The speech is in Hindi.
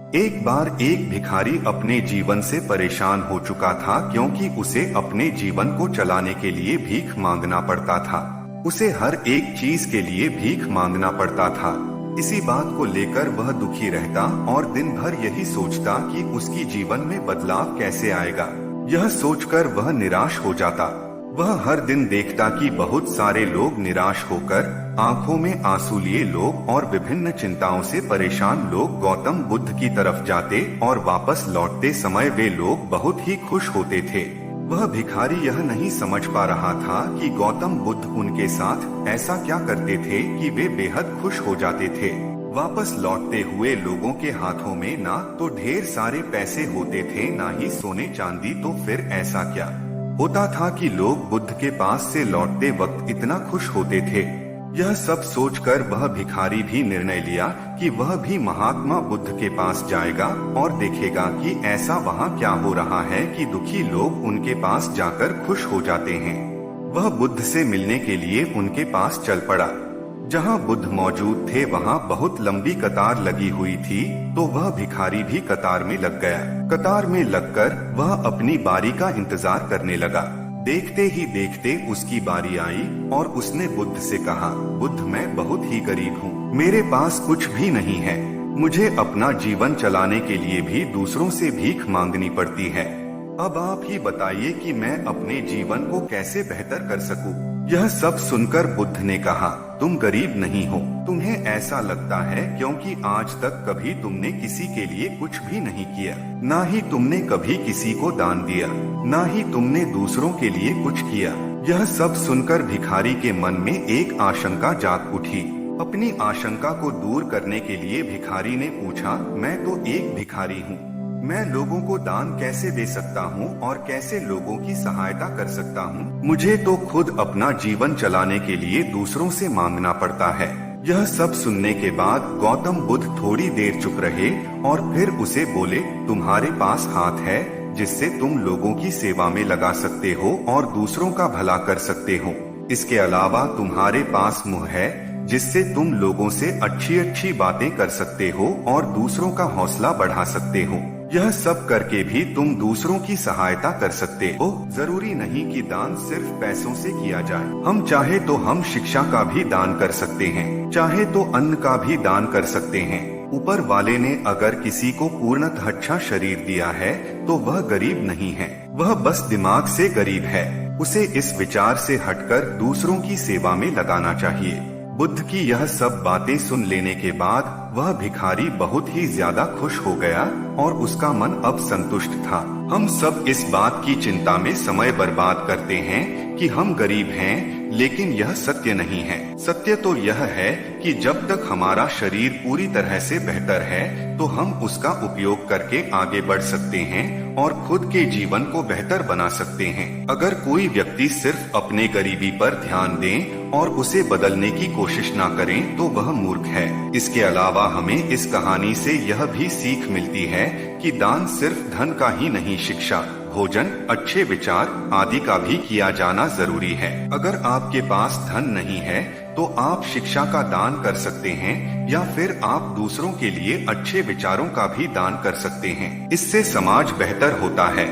एक बार एक भिखारी अपने जीवन से परेशान हो चुका था, क्योंकि उसे अपने जीवन को चलाने के लिए भीख मांगना पड़ता था। उसे हर एक चीज के लिए भीख मांगना पड़ता था। इसी बात को लेकर वह दुखी रहता और दिन भर यही सोचता कि उसकी जीवन में बदलाव कैसे आएगा। यह सोचकर वह निराश हो जाता। वह हर दिन देखता कि बहुत सारे लोग निराश होकर आंखों में आंसू लिए लोग और विभिन्न चिंताओं से परेशान लोग गौतम बुद्ध की तरफ जाते और वापस लौटते समय वे लोग बहुत ही खुश होते थे। वह भिखारी यह नहीं समझ पा रहा था कि गौतम बुद्ध उनके साथ ऐसा क्या करते थे कि वे बेहद खुश हो जाते थे। वापस लौटते हुए लोगों के हाथों में ना तो ढेर सारे पैसे होते थे, ना ही सोने चांदी, तो फिर ऐसा क्या होता था कि लोग बुद्ध के पास से लौटते वक्त इतना खुश होते थे। यह सब सोचकर वह भिखारी भी निर्णय लिया कि वह भी महात्मा बुद्ध के पास जाएगा और देखेगा कि ऐसा वहाँ क्या हो रहा है कि दुखी लोग उनके पास जाकर खुश हो जाते हैं। वह बुद्ध से मिलने के लिए उनके पास चल पड़ा। जहाँ बुद्ध मौजूद थे वहाँ बहुत लंबी कतार लगी हुई थी, तो वह भिखारी भी कतार में लग गया। कतार में लगकर वह अपनी बारी का इंतजार करने लगा। देखते ही देखते उसकी बारी आई और उसने बुद्ध से कहा, बुद्ध, मैं बहुत ही गरीब हूँ, मेरे पास कुछ भी नहीं है। मुझे अपना जीवन चलाने के लिए भी दूसरों से भीख मांगनी पड़ती है। अब आप ही बताइए कि मैं अपने जीवन को कैसे बेहतर कर सकूं। यह सब सुनकर बुद्ध ने कहा, तुम गरीब नहीं हो, तुम्हें ऐसा लगता है क्योंकि आज तक कभी तुमने किसी के लिए कुछ भी नहीं किया, ना ही तुमने कभी किसी को दान दिया, ना ही तुमने दूसरों के लिए कुछ किया। यह सब सुनकर भिखारी के मन में एक आशंका जाग उठी। अपनी आशंका को दूर करने के लिए भिखारी ने पूछा, मैं तो एक भिखारी हूँ, मैं लोगों को दान कैसे दे सकता हूँ और कैसे लोगों की सहायता कर सकता हूँ। मुझे तो खुद अपना जीवन चलाने के लिए दूसरों से मांगना पड़ता है। यह सब सुनने के बाद गौतम बुद्ध थोड़ी देर चुप रहे और फिर उसे बोले, तुम्हारे पास हाथ है जिससे तुम लोगों की सेवा में लगा सकते हो और दूसरों का भला कर सकते हो। इसके अलावा तुम्हारे पास मुंह है जिससे तुम लोगों से अच्छी अच्छी बातें कर सकते हो और दूसरों का हौसला बढ़ा सकते हो। यह सब करके भी तुम दूसरों की सहायता कर सकते हो। जरूरी नहीं कि दान सिर्फ पैसों से किया जाए। हम चाहे तो हम शिक्षा का भी दान कर सकते हैं, चाहे तो अन्न का भी दान कर सकते हैं। ऊपर वाले ने अगर किसी को पूर्णतः अच्छा शरीर दिया है तो वह गरीब नहीं है, वह बस दिमाग से गरीब है। उसे इस विचार से हटकर दूसरों की सेवा में लगाना चाहिए। बुद्ध की यह सब बातें सुन लेने के बाद वह भिखारी बहुत ही ज्यादा खुश हो गया और उसका मन अब संतुष्ट था। हम सब इस बात की चिंता में समय बर्बाद करते हैं कि हम गरीब हैं, लेकिन यह सत्य नहीं है। सत्य तो यह है कि जब तक हमारा शरीर पूरी तरह से बेहतर है तो हम उसका उपयोग करके आगे बढ़ सकते हैं और खुद के जीवन को बेहतर बना सकते हैं। अगर कोई व्यक्ति सिर्फ अपने गरीबी पर ध्यान दे और उसे बदलने की कोशिश ना करें तो वह मूर्ख है। इसके अलावा हमें इस कहानी से यह भी सीख मिलती है कि दान सिर्फ धन का ही नहीं, शिक्षा, भोजन, अच्छे विचार आदि का भी किया जाना जरूरी है। अगर आपके पास धन नहीं है तो आप शिक्षा का दान कर सकते हैं या फिर आप दूसरों के लिए अच्छे विचारों का भी दान कर सकते हैं। इससे समाज बेहतर होता है।